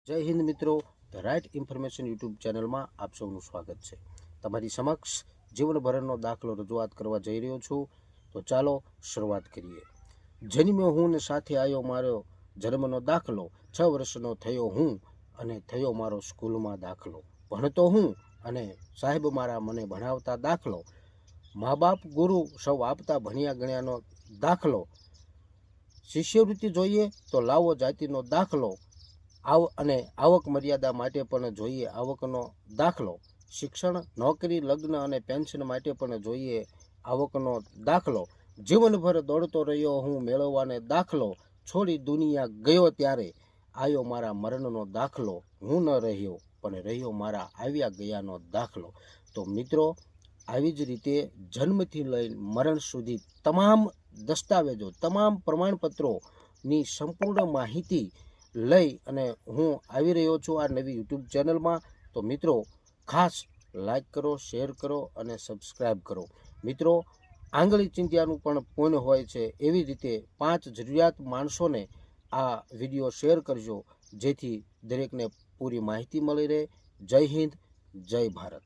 જય હિન્દ મિત્રો, the right information YouTube ચેનલમાં આપ સૌનું સ્વાગત છે। તમારી સમક્ષ જીવનભરનો દાખલો રજૂઆત કરવા જઈ રહ્યો છું, તો ચાલો શરૂઆત કરીએ। જન્મ્યો હું ને સાથે આવ્યો મારો જન્મનો દાખલો, 6 વર્ષનો થયો હું અને થયો મારો સ્કૂલમાં દાખલો। ભણતો હું અને સાહેબ મારા મને ભણાવતા દાખલો, મા બાપ ગુરુ સૌ આપતા ભણ્યા ગણ્યાનો દાખલો। શિષ્યવૃત્તિ જોઈએ તો લાવો જાતિનો દાખલો, અને આવક મર્યાદા માટે પણ જોઈએ આવકનો દાખલો। શિક્ષણ, નોકરી, લગ્ન અને પેન્શન માટે પણ જોઈએ આવકનો દાખલો। જીવનભર દોડતો રહ્યો હું મેળવવાને દાખલો, છોડી દુનિયા ગયો ત્યારે આવ્યો મારા મરણનો દાખલો। હું ન રહ્યો પણ રહ્યો મારા આવ્યા ગયાનો દાખલો। તો મિત્રો, આવી જ રીતે જન્મથી લઈ મરણ સુધી તમામ દસ્તાવેજો, તમામ પ્રમાણપત્રોની સંપૂર્ણ માહિતી લઈ અને હું આવી રહ્યો છું આ નવી યુટ્યુબ ચેનલમાં। તો મિત્રો, ખાસ લાઈક કરો, શેર કરો અને સબસ્ક્રાઈબ કરો। મિત્રો, આંગળી ચિંધ્યાનું પણ પુણ્ય હોય છે, એવી રીતે 5 જરૂરિયાત માણસોને આ વિડીયો શેર કરજો, જેથી દરેકને પૂરી માહિતી મળી રહે। જય હિન્દ, જય ભારત।